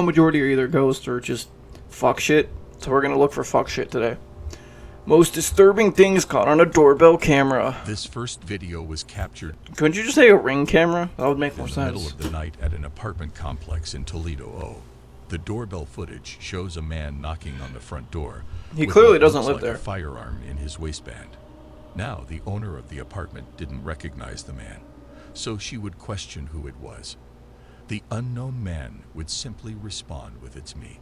The majority are either ghosts or just fuck shit. So we're gonna look for fuck shit today. Most disturbing things caught on a doorbell camera. This first video was captured. Couldn't you just say a Ring camera? That would make more in the middle sense. of the night at an apartment complex in Toledo, O. The doorbell footage shows a man knocking on the front door. He with clearly what doesn't looks live like there. A firearm in his waistband. Now, the owner of the apartment didn't recognize the man, so she would question who it was. The unknown man would simply respond with "It's me."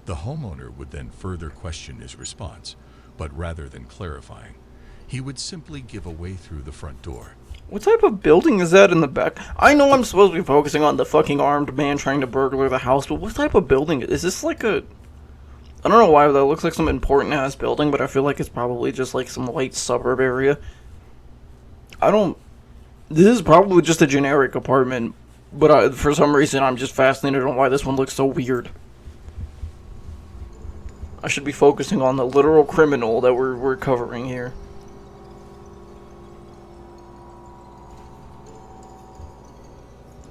The homeowner would then further question his response, but rather than clarifying, he would simply give away through the front door. What type of building is that in the back? I know I'm supposed to be focusing on the fucking armed man trying to burglar the house, but what type of building is this? Like a... I don't know why that looks like some important ass building, but I feel like it's probably just like some light suburb area. This is probably just a generic apartment, but for some reason I'm just fascinated on why this one looks so weird. I should be focusing on the literal criminal that we're covering here.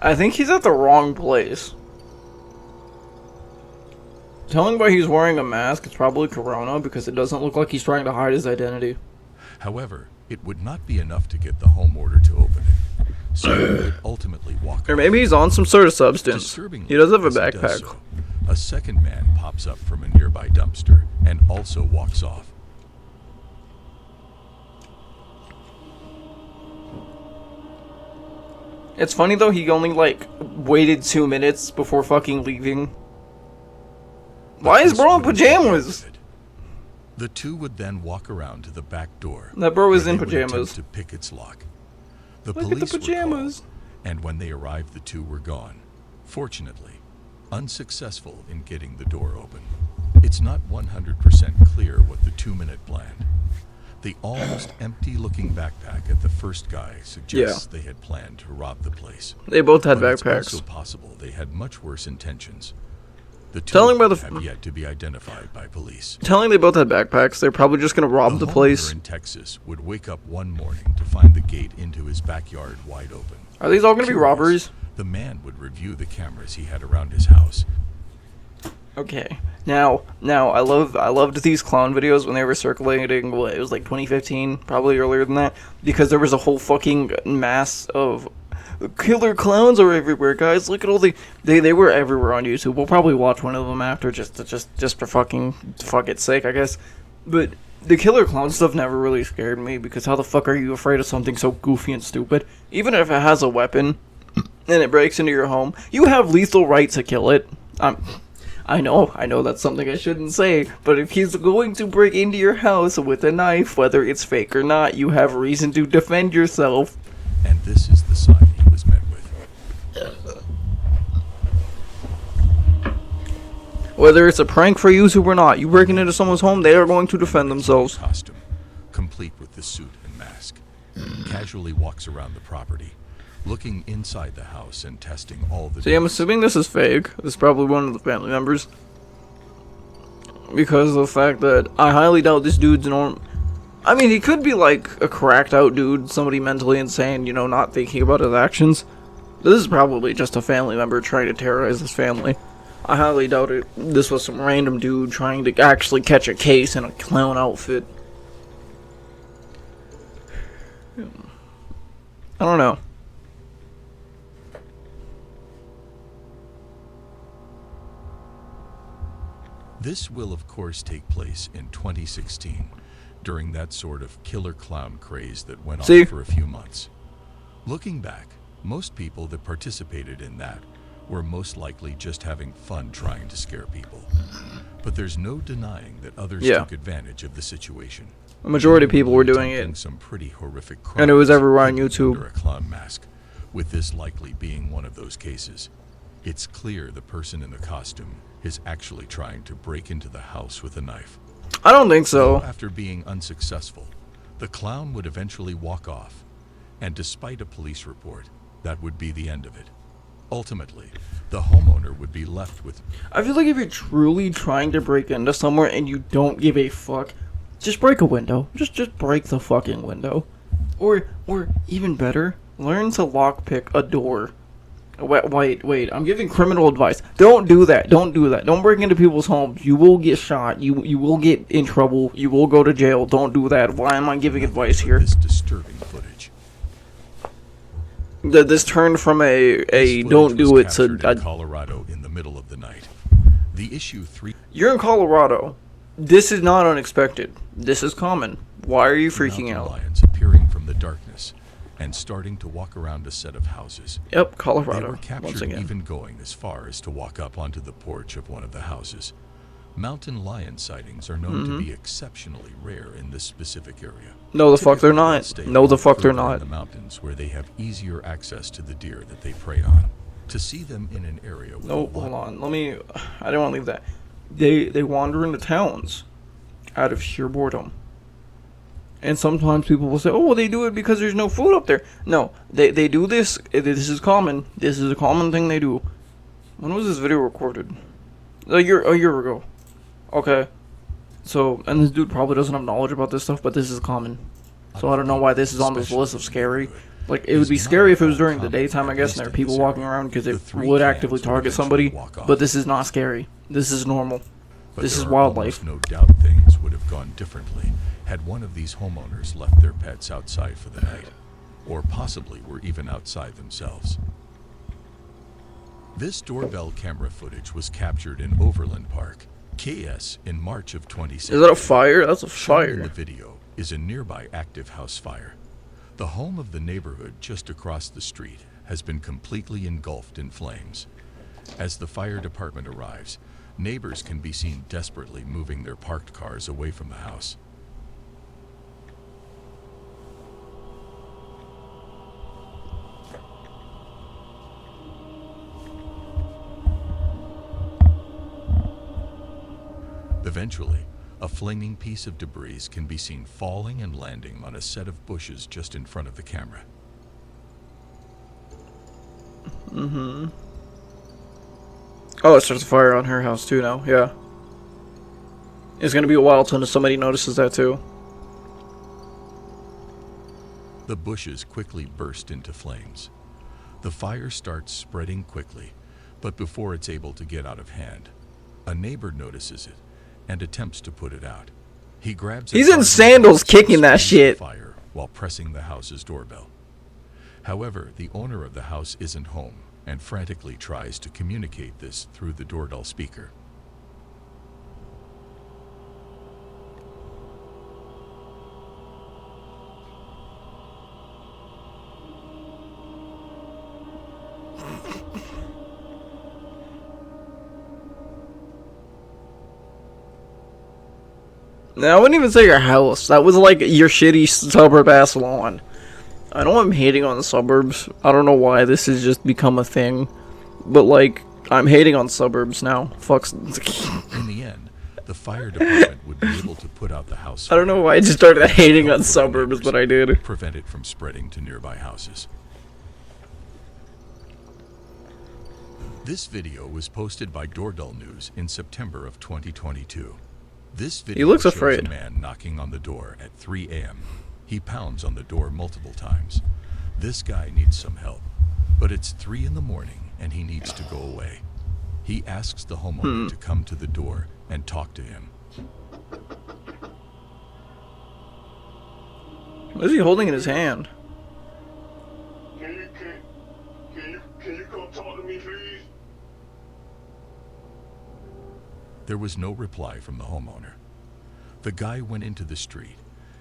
I think he's at the wrong place. Telling by he's wearing a mask, it's probably Corona, because it doesn't look like he's trying to hide his identity. However, it would not be enough to get the home order to open it, so he would ultimately walk Or off. maybe he's on some sort of substance. He does have a as he backpack. does so, a second man pops up from a nearby dumpster and also walks off. It's funny though, he only like waited 2 minutes before fucking leaving. Why is bro in pajamas? The two would then walk around to the back door. That bro is where in they would attempt pajamas. to pick its lock. The Look at the police pajamas. were called, and when they arrived, the two were gone. Fortunately, unsuccessful in getting the door open. It's not 100% clear what the 2-minute planned. The almost empty-looking backpack at the first guy suggests they had planned to rob the place. They both had But it's backpacks. also possible they had much worse intentions. The two Telling by the have yet to be identified by police. Telling they both had backpacks, they're probably just gonna rob the homeowner place. in Texas would wake up one morning to find the gate into his backyard wide open. Are these all gonna be Curious, robberies? The man would review the cameras he had around his house. Okay. Now, I loved these clown videos when they were circulating. What, it was like 2015, probably earlier than that, because there was a whole fucking mass of killer clowns are everywhere, guys. Look at all they were everywhere on YouTube. We'll probably watch one of them after, just for fuck its sake, I guess. But the killer clown stuff never really scared me, because how the fuck are you afraid of something so goofy and stupid? Even if it has a weapon and it breaks into your home, you have lethal right to kill it. I know that's something I shouldn't say, but if he's going to break into your house with a knife, whether it's fake or not, you have reason to defend yourself. And this is the sign he was met with. Whether it's a prank for you or not, you breaking into someone's home, they are going to defend themselves. Costume, complete with the suit and mask, casually walks around the property, looking inside the house and testing all the See, I'm doors. assuming this is fake. This is probably one of the family members. Because of the fact that I highly doubt this dude's I mean, he could be like a cracked out dude, somebody mentally insane, you know, not thinking about his actions. This is probably just a family member trying to terrorize his family. I highly doubt it. This was some random dude trying to actually catch a case in a clown outfit. I don't know. This will, of course, take place in 2016, during that sort of killer clown craze that went on for a few months. Looking back, most people that participated in that were most likely just having fun trying to scare people. But there's no denying that others took advantage of the situation. A majority of people were doing Attempting it. some pretty horrific crimes, And it was everywhere on hidden YouTube. under a clown mask, with this likely being one of those cases. It's clear the person in the costume is actually trying to break into the house with a knife. I don't think so. After being unsuccessful, the clown would eventually walk off, and despite a police report, that would be the end of it. Ultimately, the homeowner would be left with... I feel like if you're truly trying to break into somewhere and you don't give a fuck, just break a window. Just break the fucking window. Or even better, learn to lockpick a door. Wait. I'm giving criminal advice. Don't do that. Don't do that. Don't break into people's homes. You will get shot. You will get in trouble. You will go to jail. Don't do that. Why am I giving advice here? This disturbing footage. This turned from a This don't footage do was it to captured in Colorado in the middle of the night. The issue 3. You're in Colorado. This is not unexpected. This is common. Why are you freaking Mountain out? lions appearing from the darkness and starting to walk around a set of houses. Yep, They Colorado. were Once captured again. even going as far as to walk up onto the porch of one of the houses. Mountain lion sightings are known to be exceptionally rare in this specific area. No, the fuck they're Typically, not. stay No, the fuck they're further in not. the mountains where they have easier access to the deer that they prey on. To see them in an area with No, a lot hold on. I didn't want to leave that. They wander into towns out of sheer boredom. And sometimes people will say, "Oh, well, they do it because there's no food up there." No, they do this. This is common. This is a common thing they do. When was this video recorded? A year ago. Okay. So, and this dude probably doesn't have knowledge about this stuff, but this is common. So I don't know why this is on this list of scary. Like, it would be scary if it was during the daytime, I guess, and there are people walking around because it would actively target somebody. But this is not scary. This is normal. But This there is are wildlife. almost no doubt things would have gone differently had one of these homeowners left their pets outside for the night, or possibly were even outside themselves. This doorbell camera footage was captured in Overland Park, KS, in March of 2016. Is that a fire? That's a Shown in the fire. video is a nearby active house fire. The home of the neighborhood just across the street has been completely engulfed in flames. As the fire department arrives, neighbors can be seen desperately moving their parked cars away from the house. Eventually, a flaming piece of debris can be seen falling and landing on a set of bushes just in front of the camera. Oh, it starts a fire on her house too now. Yeah. It's gonna be a while till somebody notices that too. The bushes quickly burst into flames. The fire starts spreading quickly, but before it's able to get out of hand, a neighbor notices it and attempts to put it out. He grabs. He's in sandals kicking that shit. Fire while pressing the house's doorbell. However, the owner of the house isn't home and frantically tries to communicate this through the doorbell speaker. Now, I wouldn't even say your house. That was like your shitty suburb ass lawn. I know I'm hating on the suburbs. I don't know why this has just become a thing. But like, I'm hating on suburbs now. Fucks. In the end, the fire department would be able to put out the house. I don't know why I just started hating on suburbs, but I did. Prevent it from spreading to nearby houses. This video was posted by Doorbell News in September of 2022. This video looks shows afraid. a man knocking on the door at 3 a.m. He pounds on the door multiple times. This guy needs some help, but it's 3 in the morning and he needs to go away. He asks the homeowner to come to the door and talk to him. What is he holding in his hand? Can you come talk to me, please? There was no reply from the homeowner. The guy went into the street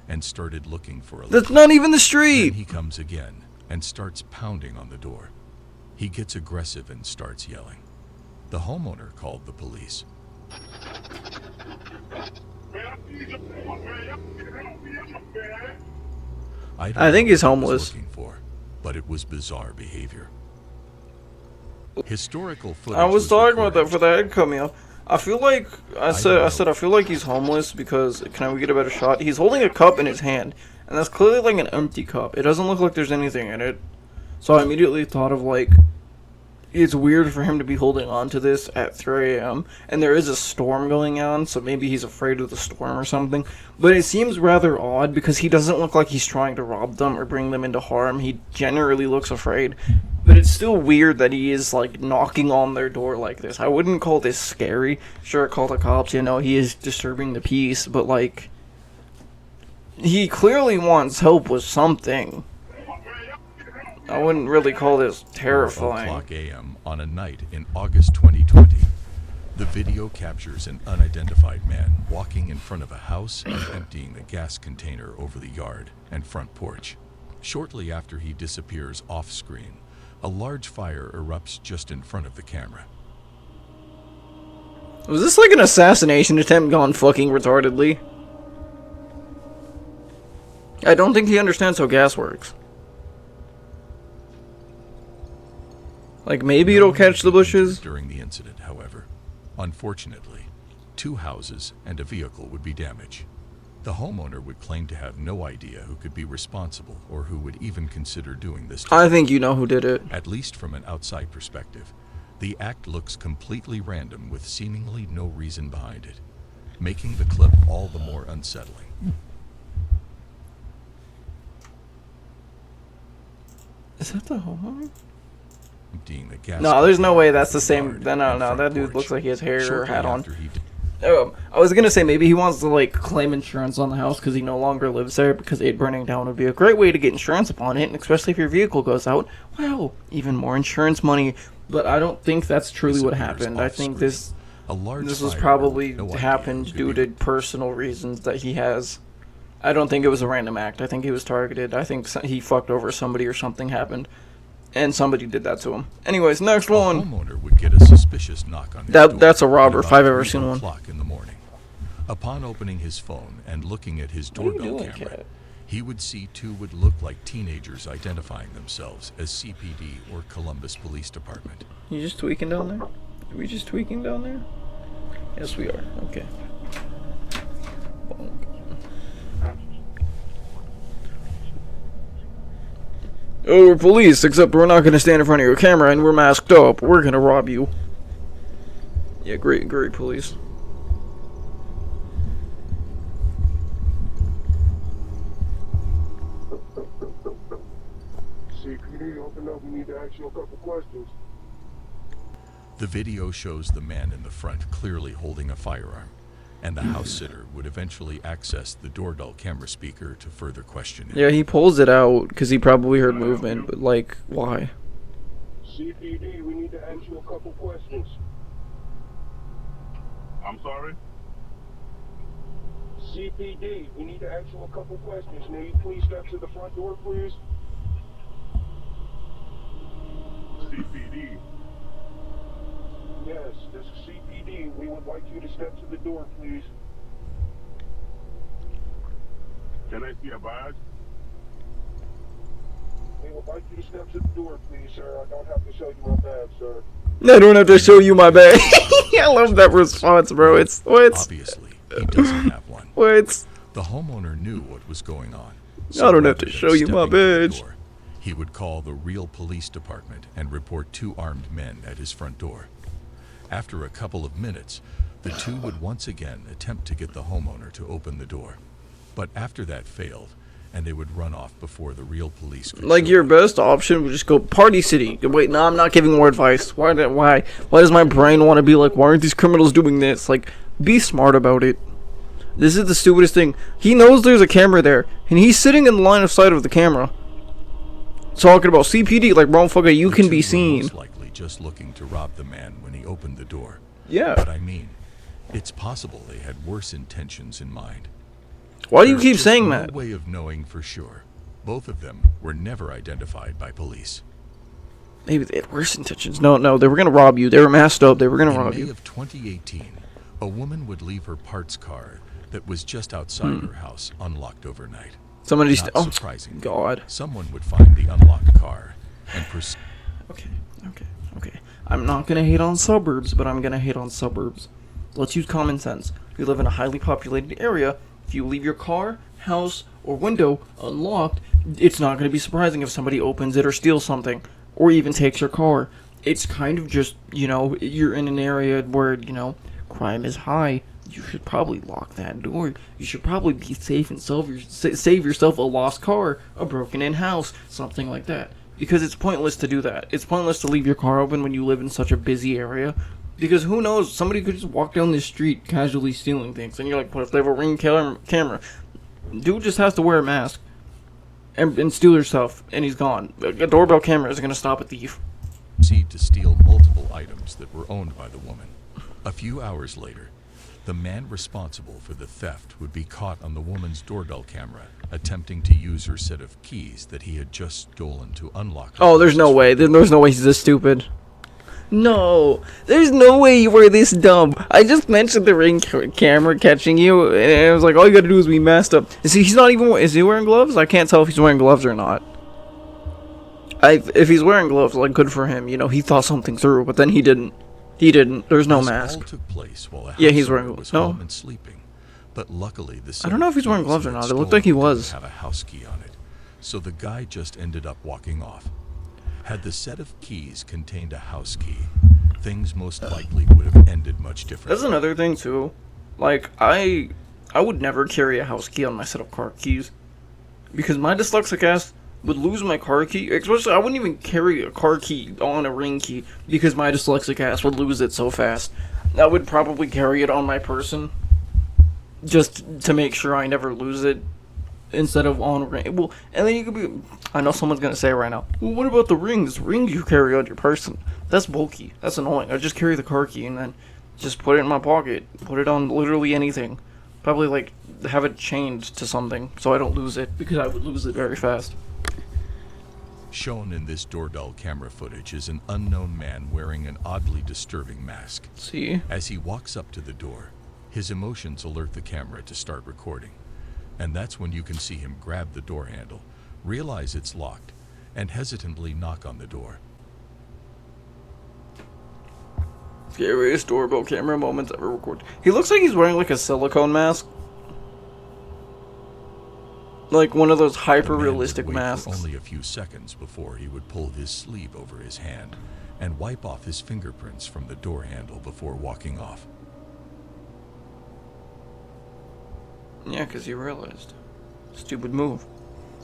and started looking for a That's lead. not even the Then street! he comes again and starts pounding on the door. He gets aggressive and starts yelling. The homeowner called the police. Man, I need your help, man. Y'all can help me out, man. I I think he's know what he was homeless. looking for, but it was bizarre behavior. Historical footage. I was talking about that recorded. for the head coming up. I feel like I feel like he's homeless because can we get a better shot? He's holding a cup in his hand, and that's clearly like an empty cup. It doesn't look like there's anything in it. So I immediately thought of like it's weird for him to be holding on to this at 3 a.m. and there is a storm going on, so maybe he's afraid of the storm or something. But it seems rather odd because he doesn't look like he's trying to rob them or bring them into harm. He generally looks afraid. But it's still weird that he is, like, knocking on their door like this. I wouldn't call this scary. Sure, call the cops, you know, he is disturbing the peace, but, like, he clearly wants help with something. I wouldn't really call this terrifying. 4:00 a.m. on a night in August 2020. The video captures an unidentified man walking in front of a house and emptying the gas container over the yard and front porch. Shortly after he disappears off-screen, a large fire erupts just in front of the camera. Was this like an assassination attempt gone fucking retardedly? I don't think he understands how gas works. Like, maybe it'll catch the bushes? During the incident, however, unfortunately, 2 houses and a vehicle would be damaged. The homeowner would claim to have no idea who could be responsible or who would even consider doing this. I think you know who did it. At least from an outside perspective, the act looks completely random with seemingly no reason behind it, making the clip all the more unsettling. Is that the homeowner? Emptying the gas No, there's no way that's the yard same. No, and front that dude porch. looks like he has hair or Shortly hat on. after he I was gonna say maybe he wants to like claim insurance on the house because he no longer lives there, because it burning down would be a great way to get insurance upon it, and especially if your vehicle goes out. Wow, even more insurance money. But I don't think that's truly what disappears happened. I think off-screen. this A large this was fire probably with no idea happened who due could to personal reasons that he has. I don't think it was a random act. I think he was targeted. I think he fucked over somebody or something happened, and somebody did that to him. Anyways, next A one. homeowner would get a suspicious knock on his door That's a robber at if I've about ever seen 3 one. o'clock in the morning. Upon opening his phone and looking at his What are you doorbell doing, camera, cat? he would see 2 would look like teenagers identifying themselves as CPD or Columbus Police Department. You just tweaking down there? Are we just tweaking down there? Yes, we are. Okay. Bonk. Oh, we're police, except we're not gonna stand in front of your camera and we're masked up. We're gonna rob you. Yeah, great, police. CPD, open up. We need to ask you a couple questions. The video shows the man in the front clearly holding a firearm, and the house sitter would eventually access the doorbell camera speaker to further question him. Yeah, he pulls it out because he probably heard movement, but like, why? CPD, we need to ask you a couple questions. I'm sorry? CPD, we need to ask you a couple questions. May you please step to the front door, please? CPD. Yes, this is CPD. We would like you to step to the door, please. Can I see a badge? We would like you to step to the door, please, sir. I don't have to show you my badge, sir. I don't have to show you my bag. I love that response, bro. It's Obviously, he doesn't have one. what? The homeowner knew what was going on. I don't have rather to than show you my stepping to the badge. door, he would call the real police department and report 2 armed men at his front door. After a couple of minutes, the 2 would once again attempt to get the homeowner to open the door. But after that failed, and they would run off before the real police could Like, show your up. best option would just go Party City. Wait, no, I'm not giving more advice. Why does my brain want to be like, why aren't these criminals doing this? Like, be smart about it. This is the stupidest thing. He knows there's a camera there, and he's sitting in the line of sight of the camera. Talking about CPD, like, bro, fucker, you The can 2 be were seen. most likely just looking to rob the man when he opened the door. Yeah. But I mean, it's possible they had worse intentions in mind. Why do you There's keep just saying no that? way of knowing for sure. Both of them were never identified by police. Maybe they had worse intentions. No, they were gonna rob you. They were masked up. They were gonna In rob May you. of 2018, a woman would leave her parts car that was just outside her house unlocked overnight. Somebody Not oh, surprisingly, God. someone would find the unlocked car and proceed. Okay. I'm not gonna hate on suburbs, but I'm gonna hate on suburbs. Let's use common sense. You live in a highly populated area. If you leave your car, house, or window unlocked, it's not gonna be surprising if somebody opens it or steals something, or even takes your car. It's kind of just, you're in an area where, crime is high. You should probably lock that door. You should probably be safe and save yourself a lost car, a broken-in house, something like that. Because it's pointless to do that. It's pointless to leave your car open when you live in such a busy area. Because who knows, somebody could just walk down the street casually stealing things. And you're like, what if they have a ring camera? Dude just has to wear a mask and steal your stuff, and he's gone. A doorbell camera isn't going to stop a thief. Proceed to steal multiple items that were owned by the woman. A few hours later, the man responsible for the theft would be caught on the woman's doorbell camera, attempting to use her set of keys that he had just stolen to unlock her. Oh, there's no way. There's no way he's this stupid. No, there's no way you were this dumb. I just mentioned the ring camera catching you, and I was like, all you gotta do is be messed up. He's not even. Is he wearing gloves? I can't tell if he's wearing gloves or not. If he's wearing gloves, like, good for him. You know, he thought something through, but then he didn't. He didn't. There's no mask. All took place while Yeah, he's wearing was no. home and sleeping. But luckily, the I don't know if he's wearing gloves or not. It looked like he was. Have a house key on it, so the guy just ended up walking off. Had the set of keys contained a house key, things most likely would have ended much differently. That's another thing too. Like, I would never carry a house key on my set of car keys, because my dyslexic ass would lose my car key. Especially, I wouldn't even carry a car key on a ring key because my dyslexic ass would lose it so fast. I would probably carry it on my person just to make sure I never lose it, instead of on ring. Well, and then you could be. I know someone's gonna say right now, well, what about the rings? Rings you carry on your person. That's bulky. That's annoying. I just carry the car key and then just put it in my pocket. Put it on literally anything. Probably, like, have it chained to something so I don't lose it, because I would lose it very fast. Shown in this doorbell camera footage is an unknown man wearing an oddly disturbing mask. See? As he walks up to the door, his emotions alert the camera to start recording. And that's when you can see him grab the door handle, realize it's locked, and hesitantly knock on the door. Scariest doorbell camera moments ever recorded. He looks like he's wearing, like, a silicone mask. Like one of those hyper-realistic The man would wait masks. for only a few seconds before he would pull his sleeve over his hand and wipe off his fingerprints from the door handle before walking off. Yeah, because you realized. Stupid move.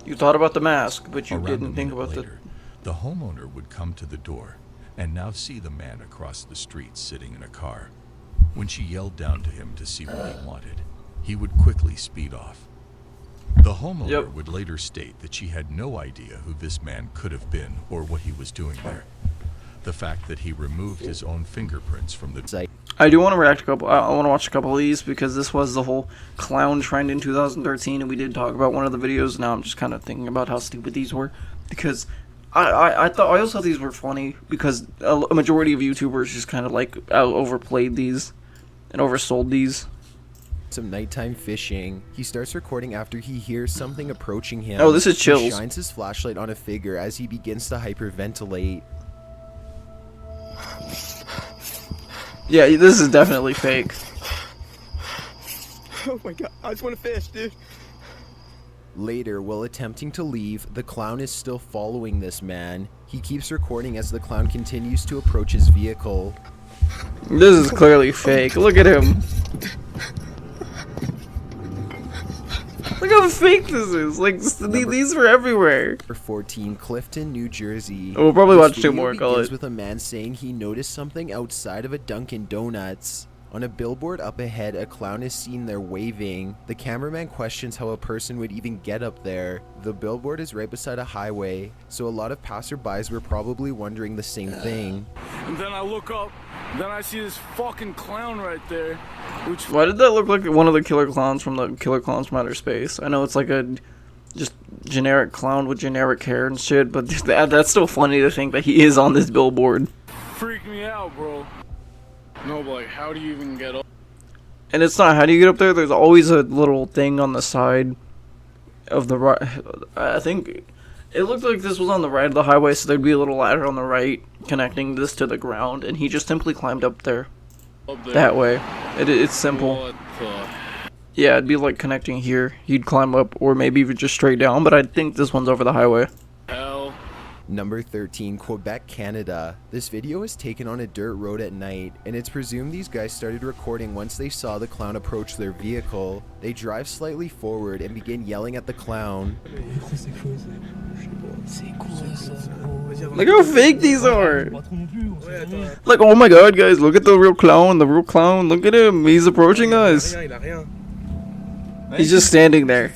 You thought about the mask, but you Around didn't a think minute about later, the homeowner would come to the door and now see the man across the street sitting in a car. When she yelled down to him to see what he wanted, he would quickly speed off. The homeowner would later state that she had no idea who this man could have been or what he was doing there. The fact that he removed his own fingerprints from the site. I do want to react to a couple. I want to watch a couple of these because this was the whole clown trend in 2013, and we did talk about one of the videos. Now I'm just kind of thinking about how stupid these were, because I also thought these were funny because a majority of YouTubers just kind of like overplayed these and oversold these. Some nighttime fishing. He starts recording after he hears something approaching him. Oh, this is chills. He shines his flashlight on a figure as he begins to hyperventilate. Yeah, this is definitely fake. Oh my god, I just want to fish, dude. Later, while attempting to leave, the clown is still following this man. He keeps recording as the clown continues to approach his vehicle. This is clearly fake. Look at him. Look how fake this is. Like, these were everywhere. 14, Clifton, New Jersey. Oh, we'll probably This watch 2 video more. Call begins it. with a man saying he noticed something outside of a Dunkin' Donuts. On a billboard up ahead, a clown is seen there waving. The cameraman questions how a person would even get up there. The billboard is right beside a highway, so a lot of passerbys were probably wondering the same thing. And then I look up, then I see this fucking clown right there. Which Why did that look like one of the killer clowns from the Killer Clowns from Outer Space? I know it's like a just generic clown with generic hair and shit, but that's still funny to think that he is on this billboard. freaked me out, bro. No, but like, how do you even get up? And it's not, how do you get up there? There's always a little thing on the side of the right. I think it looked like this was on the right of the highway, so there'd be a little ladder on the right connecting this to the ground, and he just simply climbed up there. That way. It's simple. What the? Yeah, it'd be like connecting here. He'd climb up, or maybe even just straight down, but I think this one's over the highway. Hell Number 13, Quebec, Canada. This video was taken on a dirt road at night, and it's presumed these guys started recording once they saw the clown approach their vehicle. They drive slightly forward and begin yelling at the clown. Look how fake these are! Like, oh my god, guys, look at the real clown, look at him, he's approaching us. He's just standing there,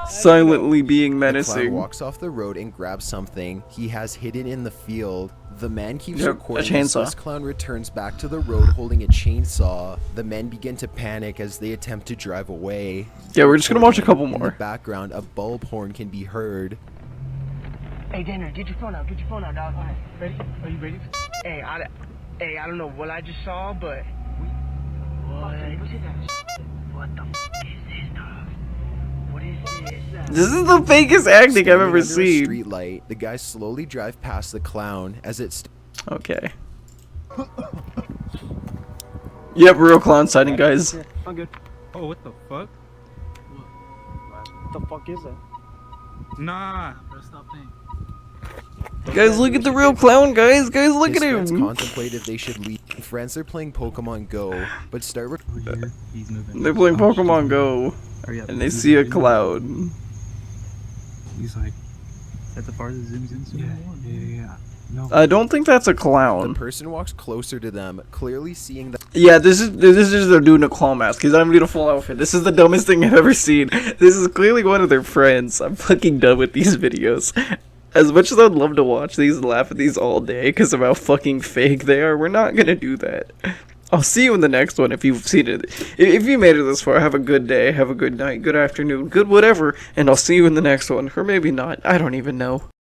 silently being The clown menacing. walks off the road and grabs something he has hidden in the field. The man keeps Yep, a recording as chainsaw. this clown returns back to the road holding a chainsaw. The men begin to panic as they attempt to drive away. Yeah, we're just gonna watch a couple In the more. background, a bulb horn can be heard. Hey, Dana, get your phone out. Get your phone out, dog. Ready? Are you ready? Hey, I don't know what I just saw, but... What? What the f*** is this, dog? What is this? This is the fakest acting I've Standing ever under a seen. street light, the guys slowly drive past the clown as it Okay. Yep, real clown sighting, guys. I'm good. Oh, what the fuck? What the fuck is that? Nah. Stop playing. Guys, look at the real clown, guys. Guys, look His at friends him. contemplate if they should leave. Friends are playing Pokemon Go, but start He's moving. They're playing Pokemon Go, Hurry up. and they see a cloud. He's like, that's the farthest zooms in. Yeah. No. I don't think that's a The clown. person walks closer to them, clearly seeing that Yeah, this is they're doing a clown mask. He's not even doing a full outfit. This is the dumbest thing I've ever seen. This is clearly one of their friends. I'm fucking done with these videos. As much as I'd love to watch these and laugh at these all day because of how fucking fake they are, we're not gonna do that. I'll see you in the next one if you've seen it. If you made it this far, have a good day, have a good night, good afternoon, good whatever, and I'll see you in the next one. Or maybe not. I don't even know.